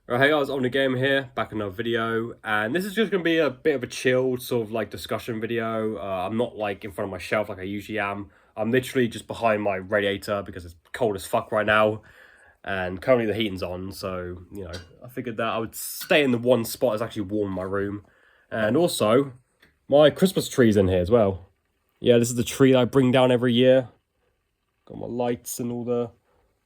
Right, hey guys, SlaveToGaming here, back in another video, and this is just going to be a bit of a chilled sort of like discussion video. I'm not like in front of my shelf like I usually am. I'm literally just behind my radiator because it's cold as fuck right now, and currently the heating's on, so, I figured that I would stay in the one spot that's actually warm in my room. And also, my Christmas tree's in here as well. Yeah, this is the tree that I bring down every year. Got my lights and all the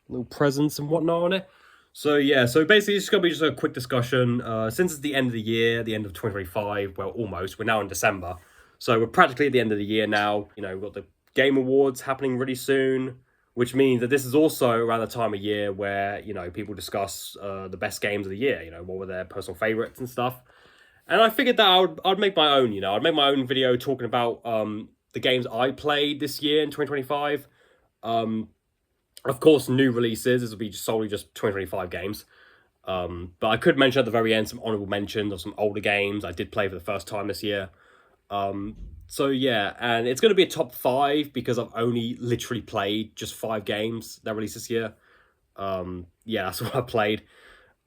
little presents and whatnot on it. So yeah, so basically it's going to be just a quick discussion. Since it's the end of the year, the end of 2025, well, almost, we're now in December. So we're practically at the end of the year now. We've got the Game Awards happening really soon, which means that this is also around the time of year where, people discuss the best games of the year, what were their personal favorites and stuff. And I figured that I'd make my own, I'd make my own video talking about the games I played this year in 2025. Of course, new releases. This will be solely just 2025 games. But I could mention at the very end some honorable mentions of some older games I did play for the first time this year. So yeah, and it's going to be a top 5 because I've only literally played just 5 games that released this year. Yeah, that's what I played.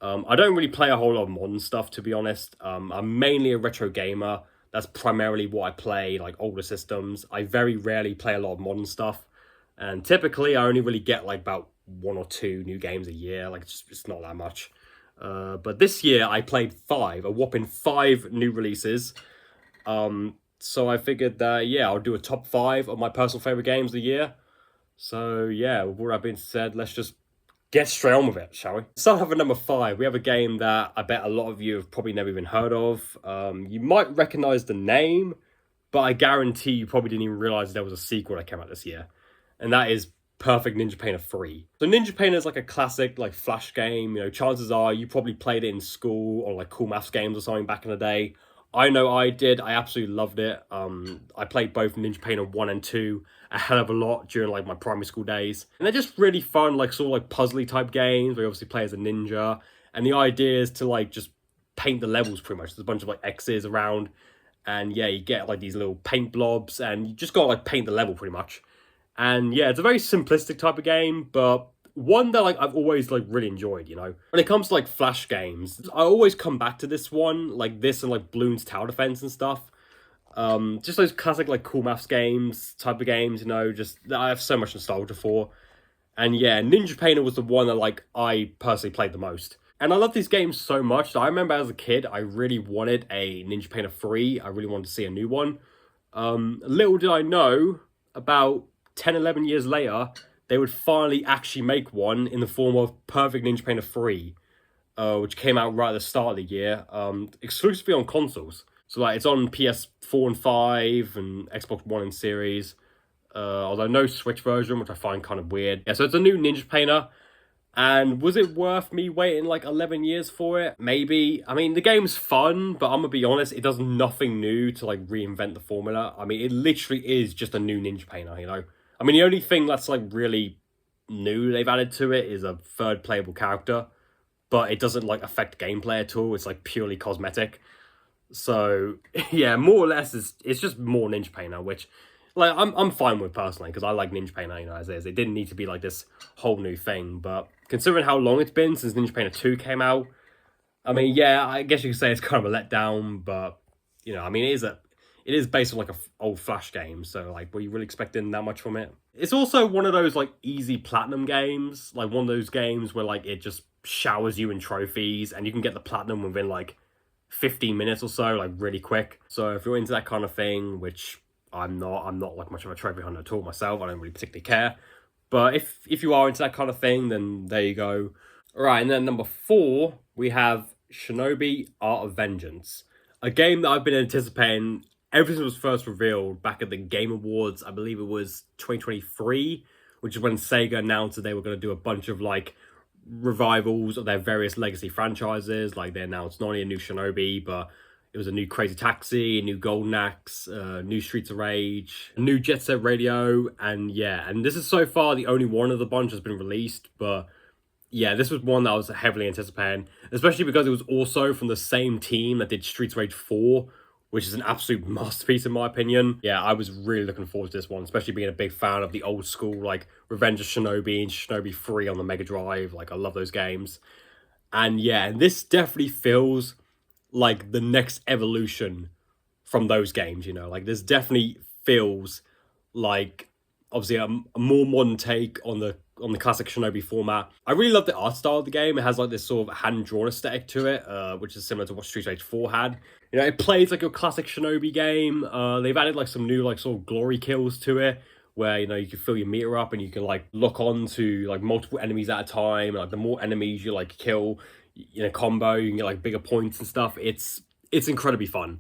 I don't really play a whole lot of modern stuff, to be honest. I'm mainly a retro gamer. That's primarily what I play, like older systems. I very rarely play a lot of modern stuff. And typically, I only really get like about 1 or 2 new games a year. Like, it's not that much. But this year, I played a whopping 5 new releases. So I figured that, yeah, I'll do a top 5 of my personal favorite games of the year. So yeah, with all that being said, let's just get straight on with it, shall we? Start off at number 5. We have a game that I bet a lot of you have probably never even heard of. You might recognize the name, but I guarantee you probably didn't even realize there was a sequel that came out this year. And that is Perfect Ninja Painter 3. So Ninja Painter is like a classic like flash game. Chances are you probably played it in school or like cool maths games or something back in the day. I know I did. I absolutely loved it. I played both Ninja Painter 1 and 2 a hell of a lot during like my primary school days. And they're just really fun, like sort of like puzzly type games where you obviously play as a ninja. And the idea is to like just paint the levels pretty much. There's a bunch of like X's around. And yeah, you get like these little paint blobs and you just gotta like paint the level pretty much. And yeah, it's a very simplistic type of game, but one that like I've always like really enjoyed, When it comes to like flash games, I always come back to this one, like this and like Bloons Tower Defense and stuff. Just those classic like cool maths games, type of games, just that I have so much nostalgia for. And yeah, Ninja Painter was the one that like I personally played the most. And I love these games so much that I remember as a kid, I really wanted a Ninja Painter 3. I really wanted to see a new one. Little did I know, about 10, 11 years later, they would finally actually make one in the form of Perfect Ninja Painter 3, which came out right at the start of the year, exclusively on consoles. So like it's on PS4 and 5 and Xbox One and Series, although no Switch version, which I find kind of weird. Yeah, so it's a new Ninja Painter. And was it worth me waiting like 11 years for it? Maybe. I mean, the game's fun, but I'm gonna be honest, it does nothing new to like reinvent the formula. I mean, it literally is just a new Ninja Painter, I mean, the only thing that's like really new they've added to it is a third playable character, but it doesn't like affect gameplay at all. It's like purely cosmetic. So yeah, more or less, it's just more Ninja Painter, which like I'm fine with personally because I like Ninja Painter, as is. It didn't need to be like this whole new thing, but considering how long it's been since Ninja Painter 2 came out, I mean, yeah, I guess you could say it's kind of a letdown, but I mean, it is based on like a old Flash game, so like, were you really expecting that much from it? It's also one of those like easy platinum games, like one of those games where like it just showers you in trophies, and you can get the platinum within like 15 minutes or so, like really quick. So if you're into that kind of thing, which I'm not like much of a trophy hunter at all myself. I don't really particularly care, but if you are into that kind of thing, then there you go. All right, and then number 4 we have Shinobi Art of Vengeance, a game that I've been anticipating ever since it was first revealed back at the Game Awards. I believe it was 2023, which is when Sega announced that they were going to do a bunch of like revivals of their various legacy franchises. Like they announced not only a new Shinobi, but it was a new Crazy Taxi, a new Golden Axe, new Streets of Rage, a new Jet Set Radio, and yeah, and this is so far the only one of the bunch that's been released, but yeah, this was one that I was heavily anticipating, especially because it was also from the same team that did Streets of Rage 4, which is an absolute masterpiece in my opinion. Yeah, I was really looking forward to this one, especially being a big fan of the old school, like, Revenge of Shinobi and Shinobi 3 on the Mega Drive. Like, I love those games. And yeah, and this definitely feels like the next evolution from those games, you know, like this definitely feels like obviously a more modern take on the classic Shinobi format. I really love the art style of the game. It has like this sort of hand-drawn aesthetic to it, which is similar to what Street Fighter 4 had. You know, it plays like your classic Shinobi game. They've added like some new like sort of glory kills to it, where you know you can fill your meter up and you can like lock on to like multiple enemies at a time. And, like the more enemies you like kill in a combo, you can get like bigger points and stuff. It's incredibly fun.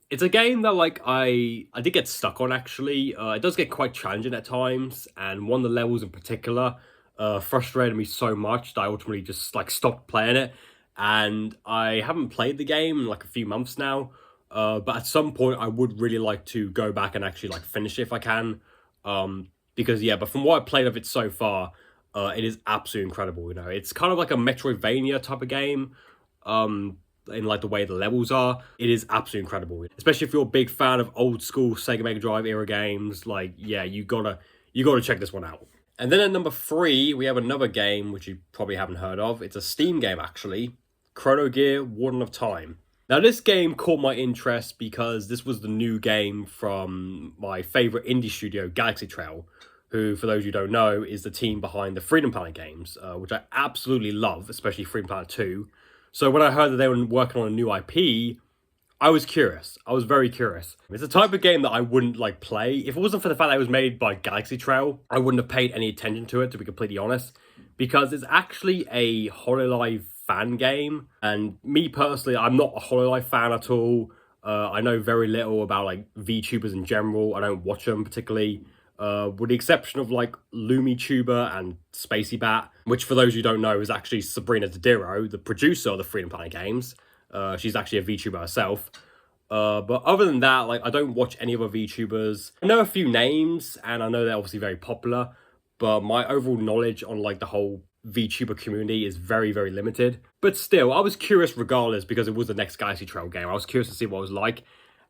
It's a game that like I did get stuck on actually. It does get quite challenging at times, and one of the levels in particular frustrated me so much that I ultimately just like stopped playing it. And I haven't played the game in like a few months now. But at some point I would really like to go back and actually like finish it if I can. Because yeah, but from what I've played of it so far, it is absolutely incredible. You know, it's kind of like a Metroidvania type of game. In like the way the levels are, it is absolutely incredible. Especially if you're a big fan of old school Sega Mega Drive era games, like yeah, you gotta check this one out. And then at number 3, we have another game which you probably haven't heard of. It's a Steam game actually, Chrono Gear Warden of Time. Now this game caught my interest because this was the new game from my favorite indie studio, Galaxy Trail, who, for those who don't know, is the team behind the Freedom Planet games, which I absolutely love, especially Freedom Planet 2. So when I heard that they were working on a new IP, I was curious. I was very curious. It's a type of game that I wouldn't like play. If it wasn't for the fact that it was made by Galaxy Trail, I wouldn't have paid any attention to it, to be completely honest, because it's actually a Hololive fan game. And me personally, I'm not a Hololive fan at all. I know very little about like VTubers in general. I don't watch them particularly. With the exception of like LumiTuber and Spacey Bat, which for those who don't know is actually Sabrina Didiro, the producer of the Freedom Planet games. She's actually a VTuber herself. But other than that, like I don't watch any other VTubers. I know a few names and I know they're obviously very popular, but my overall knowledge on like the whole VTuber community is very, very limited. But still, I was curious regardless because it was the next Galaxy Trail game. I was curious to see what it was like.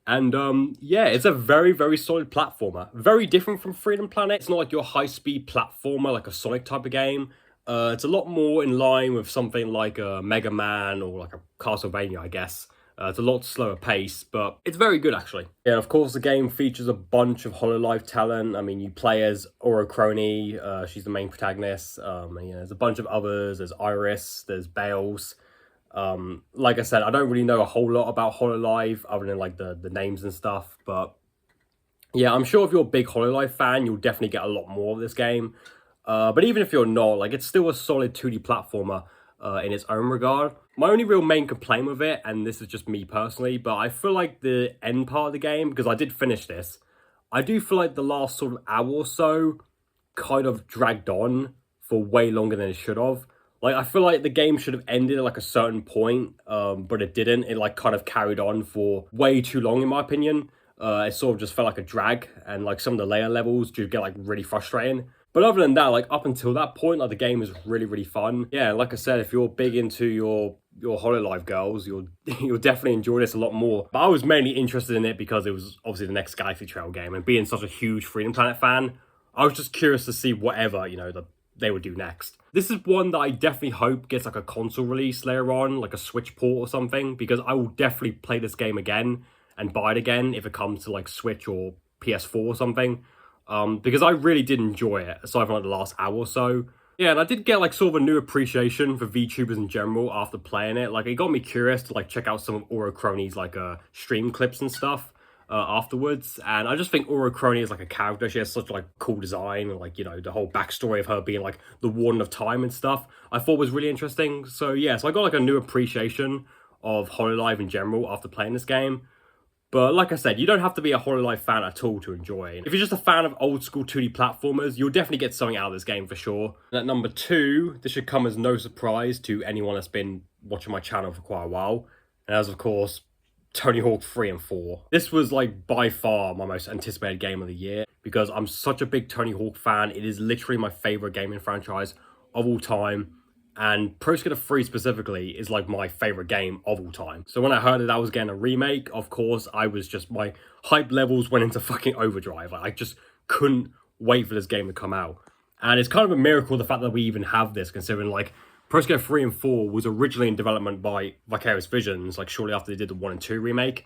And yeah, it's a very, very solid platformer. Very different from Freedom Planet. It's not like your high-speed platformer, like a Sonic type of game. It's a lot more in line with something like a Mega Man or like a Castlevania, I guess. It's a lot slower pace, but it's very good, actually. Yeah, of course, the game features a bunch of Hololive talent. I mean, you play as Orochrony. She's the main protagonist. And, you know, there's a bunch of others. There's Iris. There's Bales. Like I said, I don't really know a whole lot about Hololive other than like the names and stuff, but yeah, I'm sure if you're a big Hololive fan, you'll definitely get a lot more of this game. But even if you're not, like it's still a solid 2D platformer in its own regard. My only real main complaint with it, and this is just me personally, but I feel like the end part of the game, because I did finish this, I do feel like the last sort of hour or so kind of dragged on for way longer than it should have. Like, I feel like the game should have ended at, like, a certain point, but it didn't. It, like, kind of carried on for way too long, in my opinion. It sort of just felt like a drag, and, like, some of the later levels do get, like, really frustrating. But other than that, like, up until that point, like, the game is really, really fun. Yeah, like I said, if you're big into your Hololive girls, you'll definitely enjoy this a lot more. But I was mainly interested in it because it was obviously the next Galaxy Trail game, and being such a huge Freedom Planet fan, I was just curious to see whatever, you know, they would do next. This is one that I definitely hope gets like a console release later on, like a Switch port or something, because I will definitely play this game again and buy it again if it comes to like Switch or PS4 or something. Because I really did enjoy it, aside from like the last hour or so. Yeah, and I did get like sort of a new appreciation for VTubers in general after playing it. Like it got me curious to like check out some of Orochrony's like stream clips and stuff afterwards. And I just think Orochrony is like a character. She has such like cool design and like, you know, the whole backstory of her being like the Warden of Time and stuff I thought was really interesting. So yeah, so I got like a new appreciation of Hololive in general after playing this game. But like I said, you don't have to be a Hololive fan at all to enjoy it. If you're just a fan of old school 2D platformers, you'll definitely get something out of this game for sure. And at number 2, this should come as no surprise to anyone that's been watching my channel for quite a while. And as of course, Tony Hawk 3 and 4. This was like by far my most anticipated game of the year because I'm such a big Tony Hawk fan. It is literally my favorite gaming franchise of all time. And Pro Skater 3 specifically is like my favorite game of all time. So when I heard that I was getting a remake, of course, I was just, my hype levels went into fucking overdrive. Like, I just couldn't wait for this game to come out. And it's kind of a miracle the fact that we even have this, considering like Pro Skater 3 and 4 was originally in development by Vicarious Visions, like shortly after they did the 1 and 2 remake.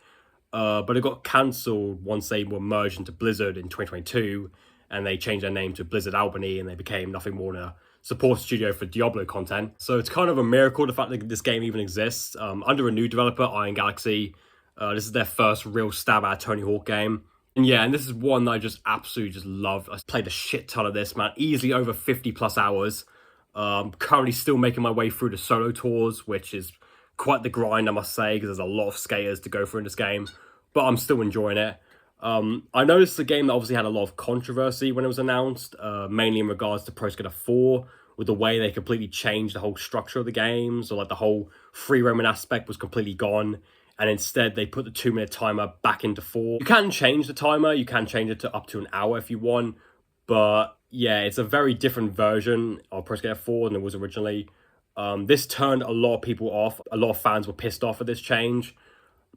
But it got cancelled once they were merged into Blizzard in 2022, and they changed their name to Blizzard Albany, and they became nothing more than a support studio for Diablo content. So it's kind of a miracle, the fact that this game even exists. Under a new developer, Iron Galaxy. This is their first real stab at a Tony Hawk game. And yeah, and this is one that I just absolutely just love. I played a shit ton of this, man. Easily over 50 plus hours. Currently still making my way through the solo tours, which is quite the grind, I must say, because there's a lot of skaters to go through in this game. But I'm still enjoying it. I noticed the game that obviously had a lot of controversy when it was announced, mainly in regards to Pro Skater 4, with the way they completely changed the whole structure of the game. So like the whole free roaming aspect was completely gone. And instead, they put the 2-minute timer back into 4. You can change the timer. You can change it to up to an hour if you want. But yeah, it's a very different version of Pro Skater 4 than it was originally. This turned a lot of people off. A lot of fans were pissed off at this change.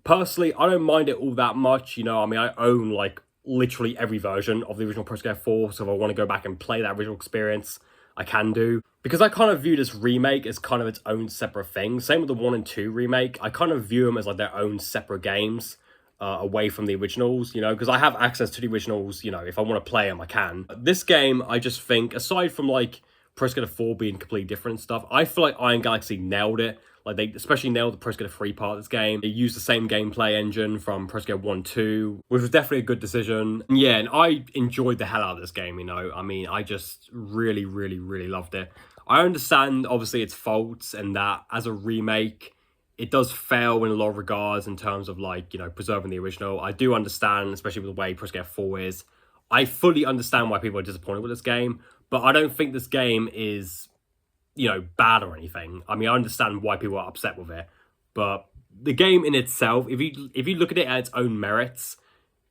Personally, I don't mind it all that much. You know, I mean, I own like literally every version of the original Pro Skater 4. So if I want to go back and play that original experience, I can do. Because I kind of view this remake as kind of its own separate thing. Same with the 1 and 2 remake. I kind of view them as like their own separate games away from the originals, you know, because I have access to the originals, you know, if I want to play them, I can. This game, I just think, aside from like Pro Skater 4 being completely different stuff, I feel like Iron Galaxy nailed it. Like, they especially nailed the Pro Skater 3 part of this game. They used the same gameplay engine from Pro Skater 1 2, which was definitely a good decision. And yeah, and I enjoyed the hell out of this game, you know. I mean, I just really, really, really loved it. I understand, obviously, its faults, and that as a remake, it does fail in a lot of regards in terms of, like, you know, preserving the original. I do understand, especially with the way Pro Skater 4 is. I fully understand why people are disappointed with this game, but I don't think this game is, you know, bad or anything. I mean, I understand why people are upset with it, but the game in itself, if you look at it at its own merits,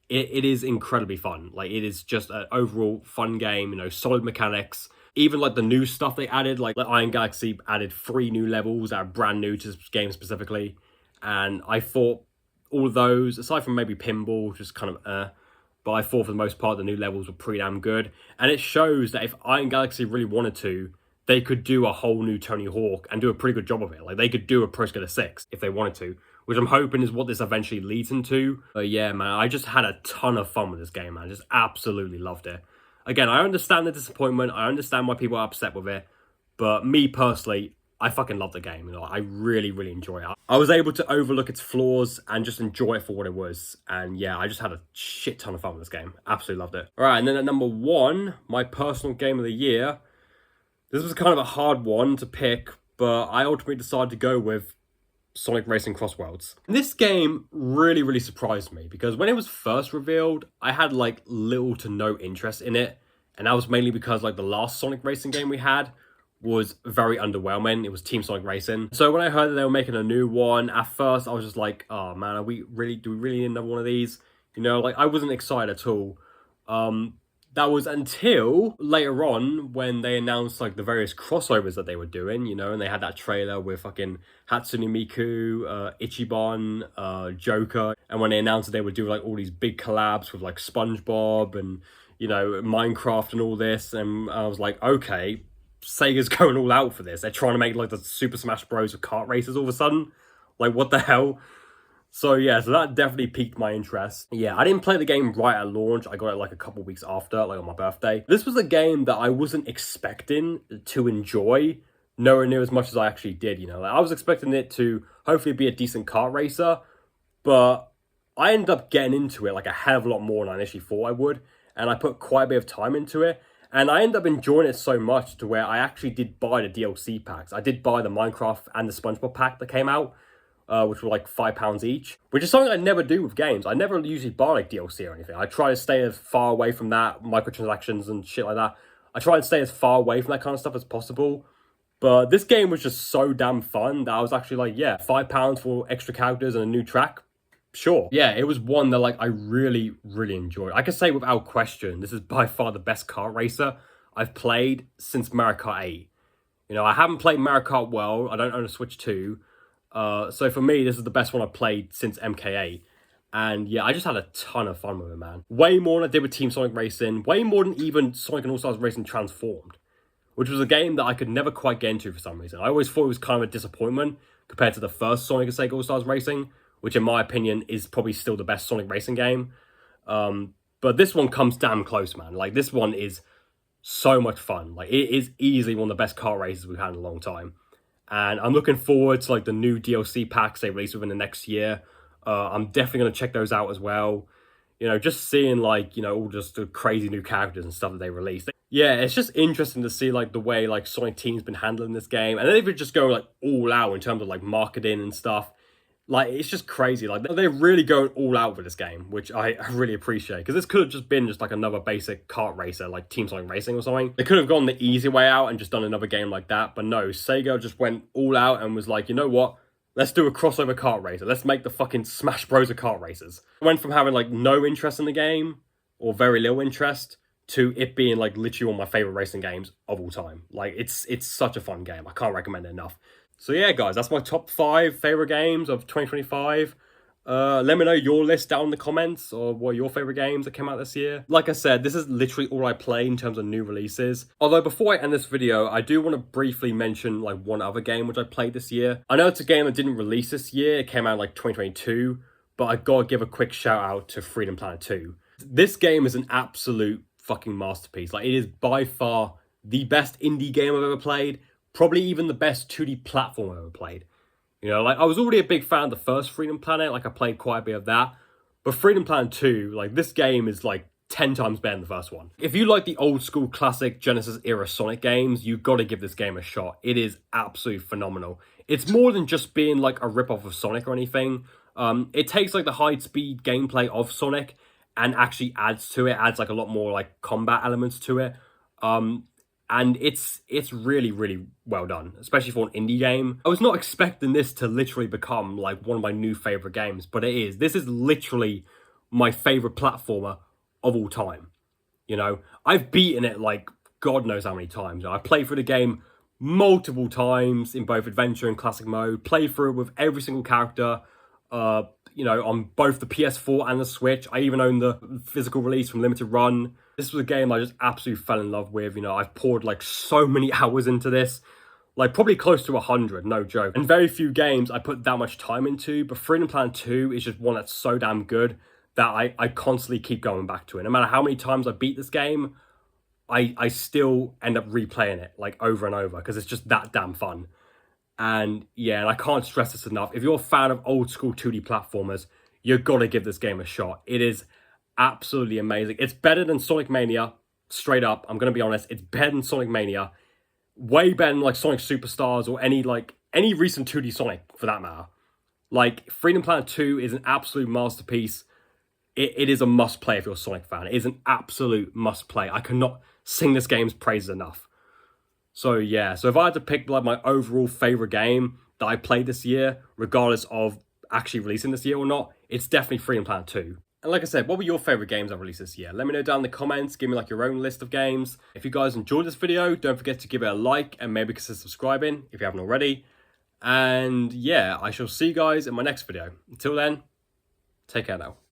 it is incredibly fun. Like, it is just an overall fun game, you know, solid mechanics. Even like the new stuff they added, like Iron Galaxy added 3 new levels that are brand new to this game specifically. And I thought all of those, aside from maybe pinball, just kind of but I thought for the most part the new levels were pretty damn good. And it shows that if Iron Galaxy really wanted to, they could do a whole new Tony Hawk and do a pretty good job of it. Like, they could do a Pro Skater 6 if they wanted to, which I'm hoping is what this eventually leads into. But yeah, man, I just had a ton of fun with this game, man. I just absolutely loved it. Again, I understand the disappointment. I understand why people are upset with it. But me personally, I fucking love the game. You know, I really, really enjoy it. I was able to overlook its flaws and just enjoy it for what it was. And yeah, I just had a shit ton of fun with this game. Absolutely loved it. All right, and then at number 1, my personal game of the year. This was kind of a hard one to pick, but I ultimately decided to go with Sonic Racing Crossworlds. And this game really, really surprised me, because when it was first revealed, I had like little to no interest in it. And that was mainly because like the last Sonic Racing game we had was very underwhelming. It was Team Sonic Racing. So when I heard that they were making a new one, at first I was just like, oh man, do we really need another one of these? You know, like, I wasn't excited at all. That was until later on when they announced like the various crossovers that they were doing, you know, and they had that trailer with fucking Hatsune Miku, Ichiban, Joker. And when they announced that they would do like all these big collabs with like SpongeBob and, you know, Minecraft and all this. And I was like, okay, Sega's going all out for this. They're trying to make like the Super Smash Bros. Of kart races all of a sudden. Like, what the hell? So yeah, so that definitely piqued my interest. Yeah, I didn't play the game right at launch. I got it like a couple weeks after, like on my birthday. This was a game that I wasn't expecting to enjoy nowhere near as much as I actually did, you know. Like, I was expecting it to hopefully be a decent kart racer, but I ended up getting into it like a hell of a lot more than I initially thought I would. And I put quite a bit of time into it. And I ended up enjoying it so much to where I actually did buy the DLC packs. I did buy the Minecraft and the SpongeBob pack that came out. Which were like £5 each, which is something I never do with games. I never usually buy like DLC or anything. I try to stay as far away from that, microtransactions and shit like that. I try and stay as far away from that kind of stuff as possible. But this game was just so damn fun that I was actually like, yeah, £5 for extra characters and a new track. Sure. Yeah, it was one that like I really, really enjoyed. I can say without question, this is by far the best kart racer I've played since Mario Kart 8. You know, I haven't played Mario Kart World. I don't own a Switch 2. So for me, this is the best one I've played since MK8. And yeah, I just had a ton of fun with it, man. Way more than I did with Team Sonic Racing. Way more than even Sonic and All-Stars Racing Transformed, which was a game that I could never quite get into for some reason. I always thought it was kind of a disappointment compared to the first Sonic and Sega All-Stars Racing, which in my opinion is probably still the best Sonic racing game. But this one comes damn close, man. Like, this one is so much fun. Like, it is easily one of the best kart races we've had in a long time. And I'm looking forward to, like, the new DLC packs they release within the next year. I'm definitely going to check those out as well. You know, just seeing, like, you know, all just the crazy new characters and stuff that they released. Yeah, it's just interesting to see, like, the way, like, Sonic Team's been handling this game. And then they've just go, like, all out in terms of, like, marketing and stuff. Like, it's just crazy. Like, they're really going all out with this game, which I really appreciate. Because this could have just been just, like, another basic kart racer, like Team Sonic Racing or something. They could have gone the easy way out and just done another game like that. But no, Sega just went all out and was like, you know what? Let's do a crossover kart racer. Let's make the fucking Smash Bros. Of kart racers. It went from having, like, no interest in the game, or very little interest, to it being, like, literally one of my favorite racing games of all time. Like, it's such a fun game. I can't recommend it enough. So yeah, guys, that's my top 5 favorite games of 2025. Let me know your list down in the comments, or what are your favorite games that came out this year. Like I said, this is literally all I play in terms of new releases. Although before I end this video, I do want to briefly mention like one other game which I played this year. I know it's a game that didn't release this year. It came out in like 2022, but I gotta give a quick shout out to Freedom Planet 2. This game is an absolute fucking masterpiece. Like, it is by far the best indie game I've ever played. Probably even the best 2D platform I've ever played. You know, like, I was already a big fan of the first Freedom Planet. Like, I played quite a bit of that. But Freedom Planet 2, like, this game is, like, 10 times better than the first one. If you like the old school classic Genesis era Sonic games, you've got to give this game a shot. It is absolutely phenomenal. It's more than just being, like, a rip-off of Sonic or anything. It takes, like, the high-speed gameplay of Sonic and actually adds to it. Adds, like, a lot more, like, combat elements to it. And it's really, really well done, especially for an indie game. I was not expecting this to literally become like one of my new favorite games, but it is. This is literally my favorite platformer of all time. You know, I've beaten it like God knows how many times. I've played through the game multiple times in both adventure and classic mode, played through it with every single character, you know, on both the PS4 and the Switch. I even own the physical release from Limited Run. This was a game I just absolutely fell in love with. You know, I've poured like so many hours into this, like probably close to 100, no joke. And very few games I put that much time into, but Freedom Planet 2 is just one that's so damn good that I constantly keep going back to it. No matter how many times I beat this game, I still end up replaying it like over and over because it's just that damn fun. And yeah, and I can't stress this enough. If you're a fan of old school 2D platformers, you've got to give this game a shot. It is absolutely amazing. It's better than Sonic Mania, straight up. I'm going to be honest. It's better than Sonic Mania. Way better than like Sonic Superstars or any recent 2D Sonic for that matter. Like, Freedom Planet 2 is an absolute masterpiece. It is a must play if you're a Sonic fan. It is an absolute must play. I cannot sing this game's praises enough. So yeah, so if I had to pick like my overall favorite game that I played this year, regardless of actually releasing this year or not, it's definitely Freedom Planet 2. And like I said, what were your favorite games I've released this year? Let me know down in the comments. Give me like your own list of games. If you guys enjoyed this video, don't forget to give it a like and maybe consider subscribing if you haven't already. And yeah, I shall see you guys in my next video. Until then, take care now.